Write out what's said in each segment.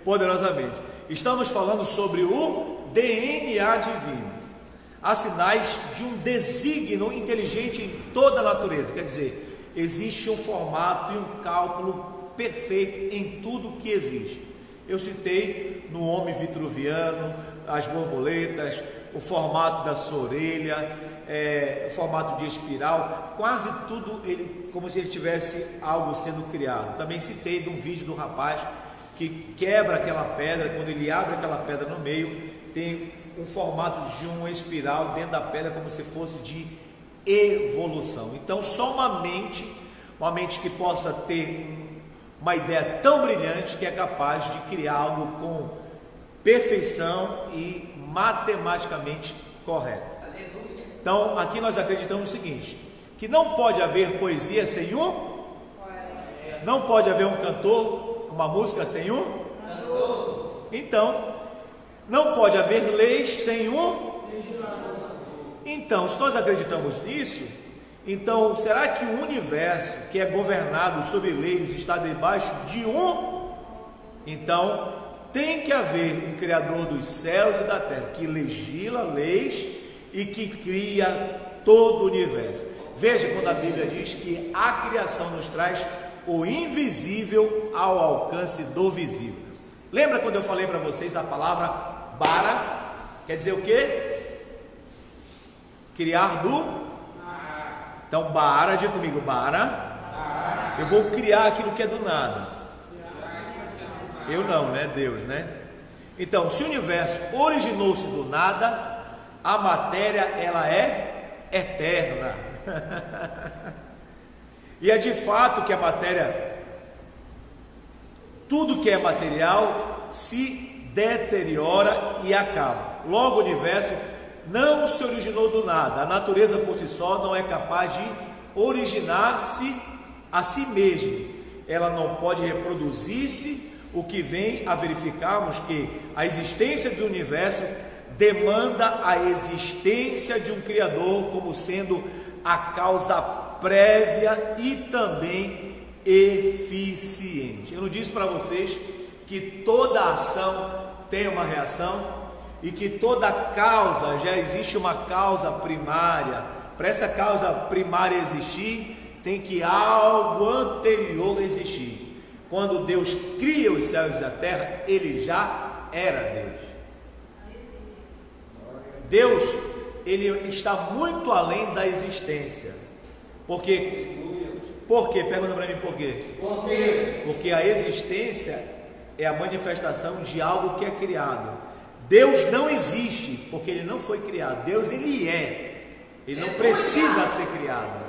poderosamente. Estamos falando sobre o DNA divino. Há sinais de um desígnio inteligente em toda a natureza. Quer dizer, existe um formato e um cálculo perfeito em tudo que existe. Eu citei no homem vitruviano, as borboletas, o formato da sua orelha, o formato de espiral, quase tudo como se ele tivesse algo sendo criado. Também citei de um vídeo do rapaz que quebra aquela pedra, quando ele abre aquela pedra no meio, tem um formato de uma espiral dentro da pedra, como se fosse de evolução. Então, só uma mente que possa ter uma ideia tão brilhante que é capaz de criar algo com perfeição e matematicamente correto. Então, aqui nós acreditamos o seguinte, que não pode haver poesia sem não pode haver um cantor, uma música sem cantor. Então, não pode haver leis sem Então, se nós acreditamos nisso, então será que o universo que é governado sob leis está debaixo de Então, tem que haver um Criador dos céus e da terra que legisla leis e que cria todo o universo. Veja quando a Bíblia diz que a criação nos traz o invisível ao alcance do visível. Lembra quando eu falei para vocês a palavra bara? Quer dizer o quê? Criar do... Então, bara, diga comigo, bara. Eu vou criar aquilo que é do nada. Eu não, né? Deus, né? Então, se o universo originou-se do nada, a matéria, ela é eterna. E é de fato que a matéria, tudo que é material, se deteriora e acaba. Logo, o universo não se originou do nada. A natureza por si só não é capaz de originar-se a si mesma. Ela não pode reproduzir-se, o que vem a verificarmos que a existência do universo demanda a existência de um Criador como sendo a causa prévia e também eficiente. Eu não disse para vocês que toda ação tem uma reação e que toda causa já existe uma causa primária. Para essa causa primária existir, tem que algo anterior existir. Quando Deus cria os céus e a terra, Ele já era Deus. Deus, Ele está muito além da existência. Por quê? Pergunta para mim por quê? Por quê? Porque a existência é a manifestação de algo que é criado. Deus não existe porque Ele não foi criado. Deus, Ele é. Ele não precisa ser criado.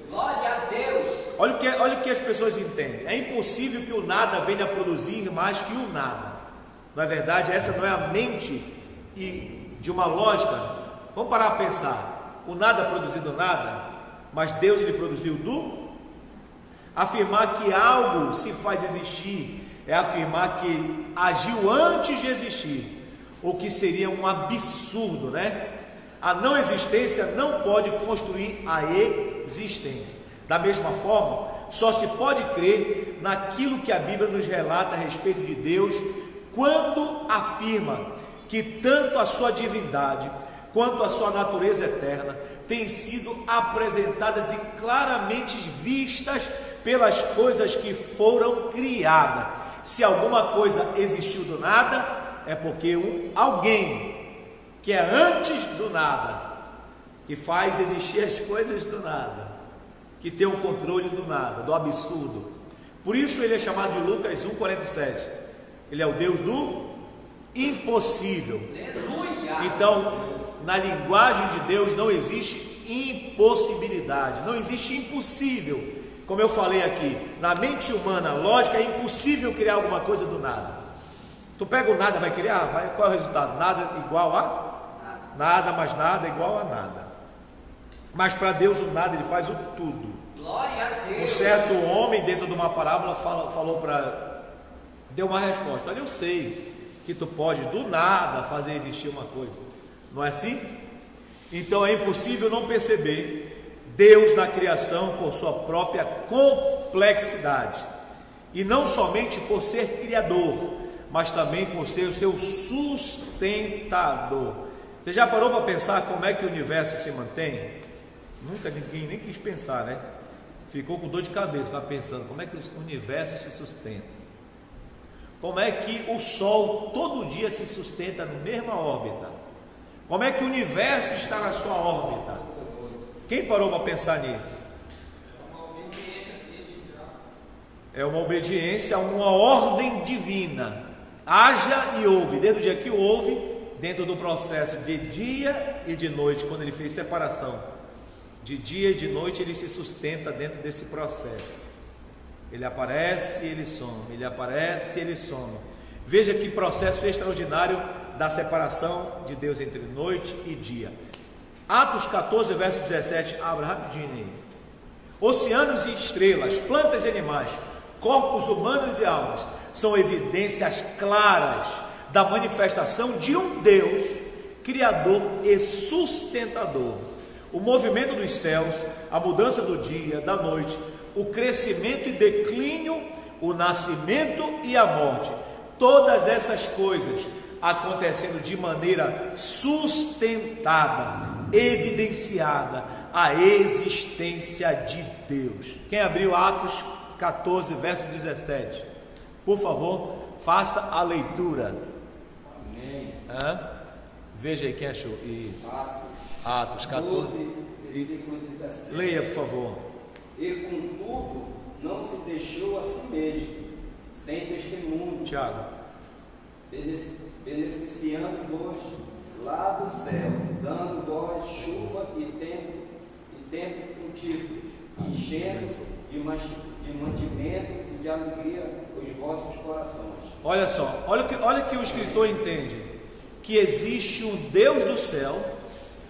Glória a Deus. Olha o que as pessoas entendem. É impossível que o nada venha a produzir mais que o nada. Não é verdade? Essa não é a mente de uma lógica. Vamos parar a pensar. O nada produziu do nada, mas Deus, Ele produziu do... Afirmar que algo se faz existir é afirmar que agiu antes de existir, o que seria um absurdo, né? A não existência não pode construir a existência. Da mesma forma, só se pode crer naquilo que a Bíblia nos relata a respeito de Deus, quando afirma que tanto a sua divindade quanto a sua natureza eterna têm sido apresentadas e claramente vistas pelas coisas que foram criadas. Se alguma coisa existiu do nada, é porque alguém que é antes do nada, que faz existir as coisas do nada, que tem o controle do nada, do absurdo. Por isso ele é chamado de Lucas 1,47. Ele é o Deus do impossível. Então, na linguagem de Deus não existe impossibilidade, não existe impossível. Como eu falei aqui, na mente humana, lógica, é impossível criar alguma coisa do nada. Tu pega o nada, vai criar? Qual é o resultado? Nada igual a nada, mais nada igual a nada. Mas para Deus o nada, Ele faz o tudo. Glória a Deus. Um certo homem dentro de uma parábola deu uma resposta. Olha, eu sei que tu pode do nada fazer existir uma coisa. Não é assim? Então é impossível não perceber Deus na criação por sua própria complexidade. E não somente por ser criador, mas também por ser o seu sustentador. Você já parou para pensar como é que o universo se mantém? Nunca ninguém nem quis pensar, né? Ficou com dor de cabeça para pensando como é que o universo se sustenta. Como é que o Sol todo dia se sustenta na mesma órbita? Como é que o universo está na sua órbita? Quem parou para pensar nisso? É uma obediência a uma ordem divina. Haja e ouve. Desde o dia que houve, dentro do processo de dia e de noite, quando ele fez separação de dia e de noite, ele se sustenta dentro desse processo. Ele aparece e ele some, ele aparece e ele some. Veja que processo extraordinário da separação de Deus entre noite e dia. Atos 14, verso 17, abra rapidinho aí. Oceanos e estrelas, plantas e animais, corpos humanos e almas, são evidências claras da manifestação de um Deus, Criador e sustentador. O movimento dos céus, a mudança do dia, da noite, o crescimento e declínio, o nascimento e a morte, todas essas coisas acontecendo de maneira sustentada, evidenciada a existência de Deus. Quem abriu Atos 14, verso 17, por favor, faça a leitura. Amém. Veja aí quem achou. Isso. Atos 14, versículo 17. leia, por favor. E contudo, não se deixou a si mesmo, sem testemunho, Tiago. beneficiando-vos lá do céu, dando-vos chuva e tempo frutíferos, enchendo de mantimento e de alegria os vossos corações. Olha só, olha que o escritor entende, que existe um Deus do céu,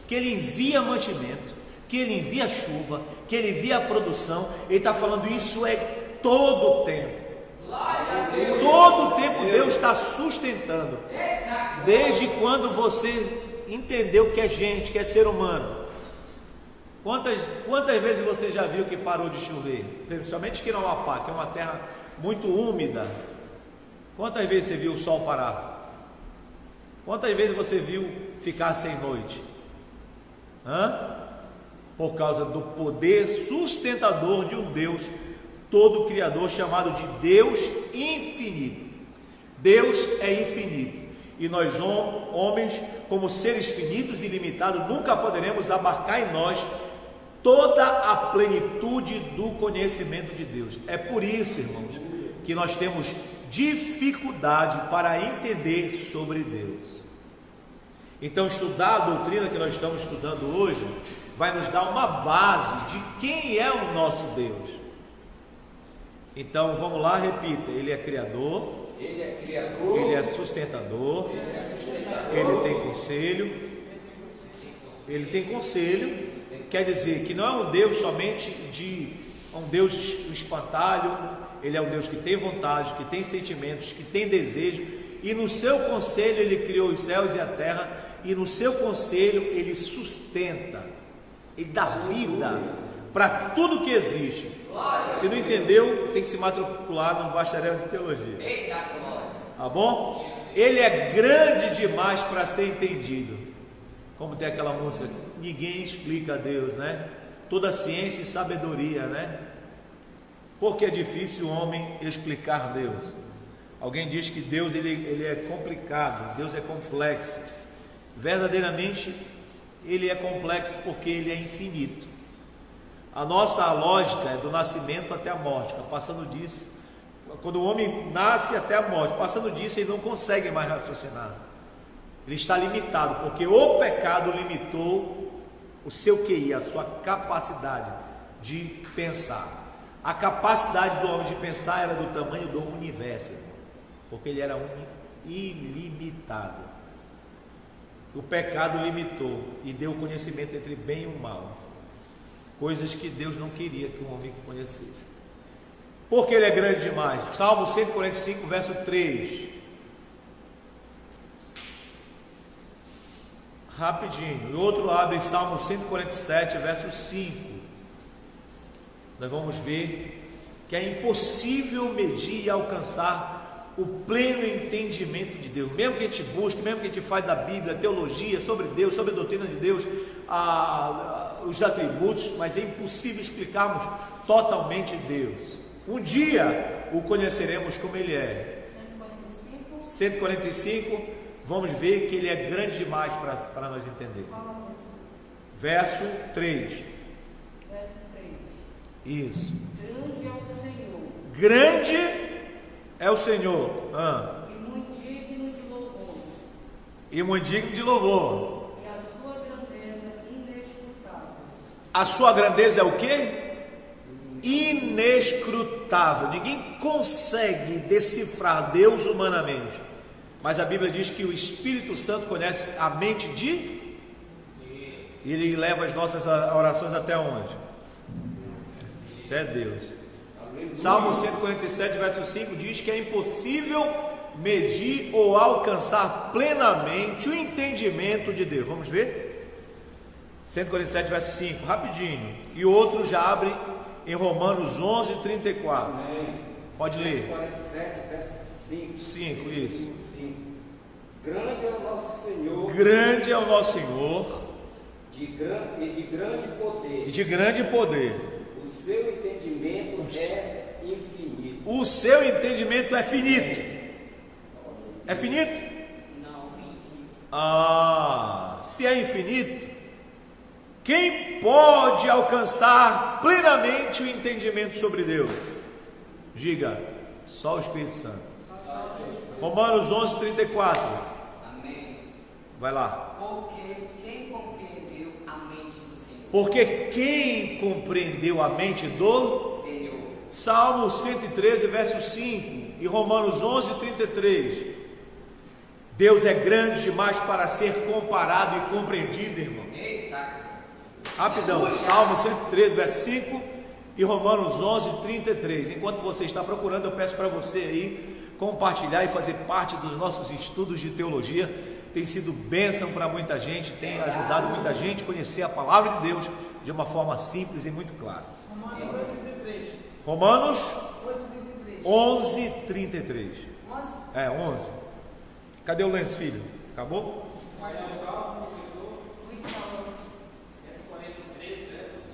que ele envia mantimento, que ele envia chuva, que ele envia a produção. Ele está falando isso é todo o tempo. Todo o tempo Deus está sustentando. Desde quando você entendeu que é gente, que é ser humano. Quantas vezes você já viu que parou de chover? Principalmente aqui no Amapá, que é uma terra muito úmida. Quantas vezes você viu o sol parar? Quantas vezes você viu ficar sem noite? Por causa do poder sustentador de um Deus todo criador, chamado de Deus infinito. Deus é infinito, e nós homens, como seres finitos e limitados, nunca poderemos abarcar em nós toda a plenitude do conhecimento de Deus. É por isso, irmãos, que nós temos dificuldade para entender sobre Deus. Então, estudar a doutrina que nós estamos estudando hoje vai nos dar uma base de quem é o nosso Deus. Então, vamos lá, repita: Ele é Criador, Ele é Criador, Ele é sustentador, Ele tem conselho, quer dizer que não é um Deus somente um Deus espantalho. Ele é um Deus que tem vontade, que tem sentimentos, que tem desejo, e no seu conselho Ele criou os céus e a terra, e no seu conselho Ele sustenta, Ele dá vida para tudo que existe. Se não entendeu, tem que se matricular no bacharel de teologia. Tá bom? Ele é grande demais para ser entendido. Como tem aquela música, ninguém explica a Deus, né? Toda ciência e sabedoria, né? Porque é difícil o homem explicar Deus. Alguém diz que Deus ele é complicado, Deus é complexo. Verdadeiramente Ele é complexo porque Ele é infinito. A nossa lógica é do nascimento até a morte, passando disso, quando o homem nasce até a morte, passando disso ele não consegue mais raciocinar. Ele está limitado, porque o pecado limitou o seu QI, a sua capacidade de pensar. A capacidade do homem de pensar era do tamanho do universo, porque ele era ilimitado. O pecado limitou e deu conhecimento entre bem e o mal, coisas que Deus não queria que o homem conhecesse, porque Ele é grande demais. Salmo 145, verso 3, rapidinho. E outro abre Salmo 147, verso 5. Nós vamos ver que é impossível medir e alcançar o pleno entendimento de Deus. Mesmo que a gente busque, mesmo que a gente fale da Bíblia, teologia, sobre Deus, sobre a doutrina de Deus, os atributos, mas é impossível explicarmos totalmente Deus. Um dia o conheceremos como Ele é. 145, vamos ver que Ele é grande demais para nós entender. Verso 3. Isso. Grande é o Senhor. Grande é o Senhor. E muito digno de louvor. E muito digno de louvor. E a sua grandeza inescrutável. A sua grandeza é o quê? Inescrutável. Ninguém consegue decifrar Deus humanamente. Mas a Bíblia diz que o Espírito Santo conhece a mente de... Ele leva as nossas orações até onde? Até Deus. Salmo 147, verso 5 diz que é impossível medir ou alcançar plenamente o entendimento de Deus. Vamos ver? 147, verso 5, rapidinho. E outro já abre em Romanos 11, 34. Pode ler. 147, verso 5. 5, isso. 5. Grande é o nosso Senhor. Grande é o nosso Senhor. E de grande poder. E de grande poder. O seu entendimento é infinito. O seu entendimento é finito. É finito? Não, infinito. Se é infinito, quem pode alcançar plenamente o entendimento sobre Deus? Diga, só o Espírito Santo. Romanos 11, 34. Amém. Vai lá. Porque quem compreendeu a mente do Senhor? Porque quem compreendeu a mente do Senhor. Salmo 113, verso 5 e Romanos 11, 33. Deus é grande demais para ser comparado e compreendido, irmão. Eita. Rapidão, Salmo 113, verso 5 e Romanos 11, 33. Enquanto você está procurando, eu peço para você aí compartilhar e fazer parte dos nossos estudos de teologia. Tem sido bênção para muita gente, tem ajudado muita gente a conhecer a palavra de Deus de uma forma simples e muito clara. Romanos 11, 33. 11. Cadê o Lens, filho? Acabou?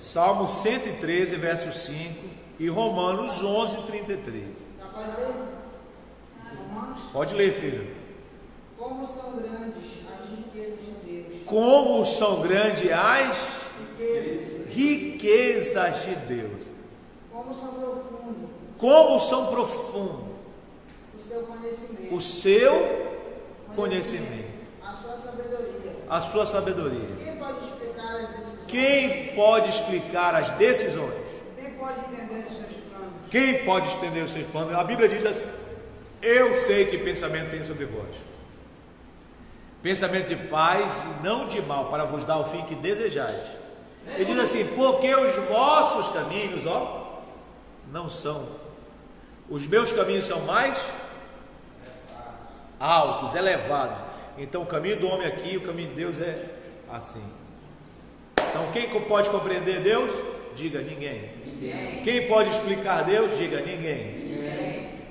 Salmo 113, verso 5 e Romanos 11, 33. Pode ler, filho. Como são grandes as riquezas de Deus. Como são grandes as riquezas de Deus. Como são profundos Como são profundos o seu conhecimento. o seu conhecimento, A sua sabedoria. a sua sabedoria. Quem pode explicar as decisões? Quem pode explicar as decisões? Quem pode entender os seus planos? Quem pode estender os seus planos? A Bíblia diz assim: eu sei que pensamento tenho sobre vós, pensamento de paz e não de mal, para vos dar o fim que desejais. Ele diz assim: porque os vossos caminhos, não são, os meus caminhos são mais altos, elevados. Então o caminho do homem aqui, o caminho de Deus é assim. Então quem pode compreender Deus? Diga ninguém. Quem pode explicar Deus? Diga ninguém.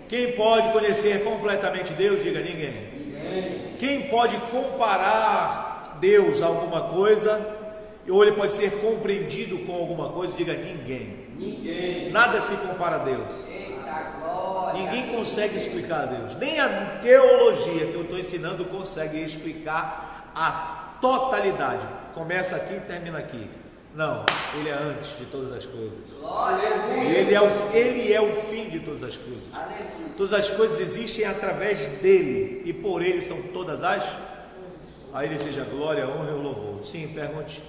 Quem pode conhecer completamente Deus? Diga ninguém. Quem pode comparar Deus a alguma coisa, ou ele pode ser compreendido com alguma coisa? Diga ninguém. Nada se compara a Deus. Ninguém consegue explicar Deus. Nem a teologia que eu estou ensinando consegue explicar a totalidade. Começa aqui e termina aqui. Não, ele é antes de todas as coisas. Ele é o fim de todas as coisas. Todas as coisas existem através dele, e por ele são todas as. A ele seja glória, honra e louvor. Sim, pergunte.